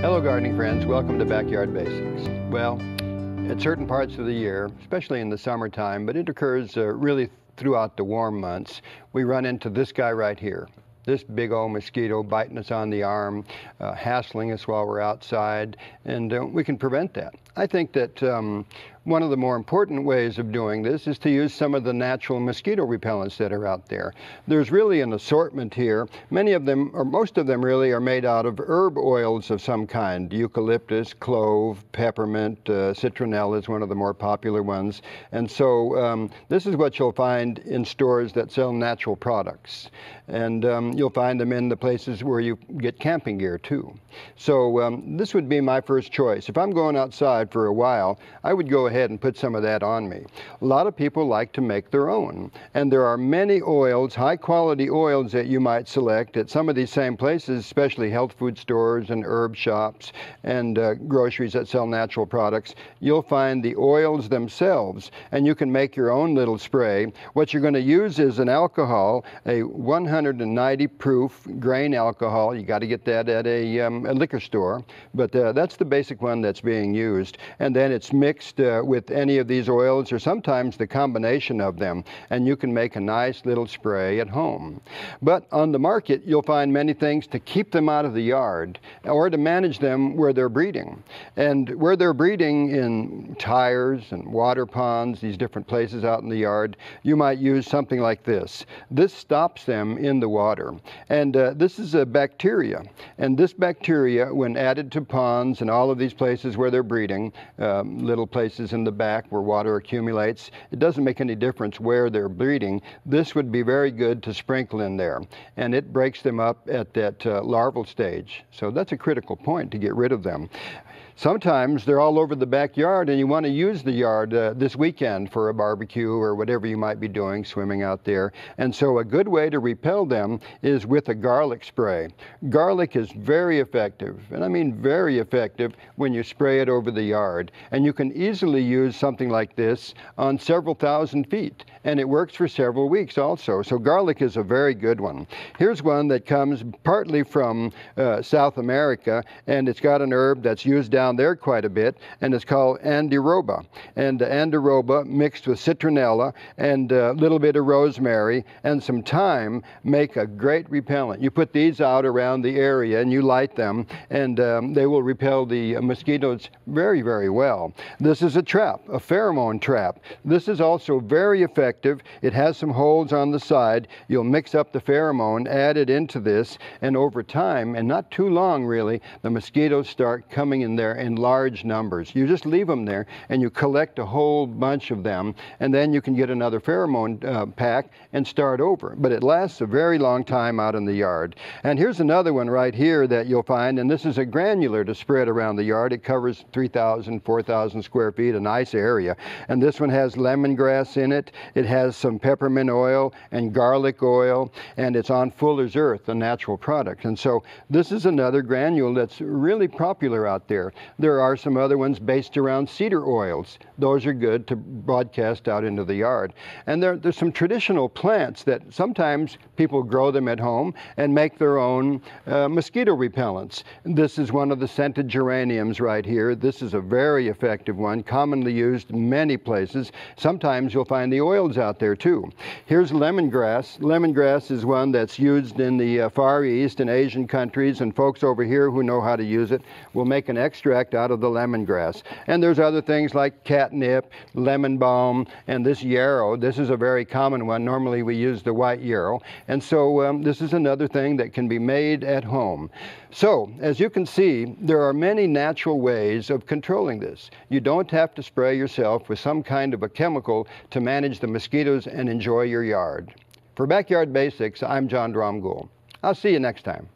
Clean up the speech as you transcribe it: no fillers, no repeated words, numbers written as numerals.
Hello gardening friends, welcome to Backyard Basics. Well, at certain parts of the year, especially in the summertime, but it occurs really throughout the warm months, we run into this guy right here. This big old mosquito biting us on the arm, hassling us while we're outside, and we can prevent that. I think that one of the more important ways of doing this is to use some of the natural mosquito repellents that are out there. There's really an assortment here. Many of them, or most of them really, are made out of herb oils of some kind. Eucalyptus, clove, peppermint, citronella is one of the more popular ones. And so this is what you'll find in stores that sell natural products. And you'll find them in the places where you get camping gear too. So this would be my first choice. If I'm going outside for a while, I would go ahead and put some of that on me. A lot of people like to make their own, and there are many oils, high quality oils, that you might select at some of these same places, especially health food stores and herb shops and groceries that sell natural products. You'll find the oils themselves, and you can make your own little spray. What you're going to use is an alcohol, a 190 proof grain alcohol. You got to get that at a liquor store, but that's the basic one that's being used. And then it's mixed with any of these oils, or sometimes the combination of them, and you can make a nice little spray at home. But on the market, you'll find many things to keep them out of the yard or to manage them where they're breeding. And where they're breeding in tires and water ponds, these different places out in the yard, you might use something like this. This stops them in the water. And this is a bacteria. And this bacteria, when added to ponds and all of these places where they're breeding, little places in the back where water accumulates, it doesn't make any difference where they're breeding. This would be very good to sprinkle in there. And it breaks them up at that larval stage. So that's a critical point to get rid of them. Sometimes they're all over the backyard and you want to use the yard this weekend for a barbecue or whatever you might be doing, swimming out there. And so a good way to repel them is with a garlic spray. Garlic is very effective, and I mean very effective, when you spray it over the yard. And you can easily use something like this on several thousand feet, and it works for several weeks also. So garlic is a very good one. Here's one that comes partly from South America, and it's got an herb that's used down there quite a bit, and it's called andiroba. And andiroba mixed with citronella and a little bit of rosemary and some thyme make a great repellent. You put these out around the area and you light them, and they will repel the mosquitoes very, very well. This is a trap, a pheromone trap. This is also very effective. It has some holes on the side. You'll mix up the pheromone, add it into this, and over time, and not too long really, the mosquitoes start coming in there in large numbers. You just leave them there and you collect a whole bunch of them, and then you can get another pheromone pack and start over. But it lasts a very long time out in the yard. And here's another one right here that you'll find, and this is a granular to spread around the yard. It covers 3,000, 4,000 square feet, a nice area. And this one has lemongrass in it. It has some peppermint oil and garlic oil, and it's on Fuller's Earth, a natural product. And so this is another granule that's really popular out there. There are some other ones based around cedar oils. Those are good to broadcast out into the yard. And there's some traditional plants that sometimes people grow them at home and make their own mosquito repellents. This is one of the scented geraniums right here. This is a very effective one, commonly used in many places. Sometimes you'll find the oils out there too. Here's lemongrass. Lemongrass is one that's used in the Far East and Asian countries, and folks over here who know how to use it will make an extract out of the lemongrass. And there's other things like catnip, lemon balm, and this yarrow. This is a very common one. Normally we use the white yarrow. And so this is another thing that can be made at home. So, as you can see, there are many natural ways of controlling this. You don't have to spray yourself with some kind of a chemical to manage the mosquitoes and enjoy your yard. For Backyard Basics, I'm John Dromgoole. I'll see you next time.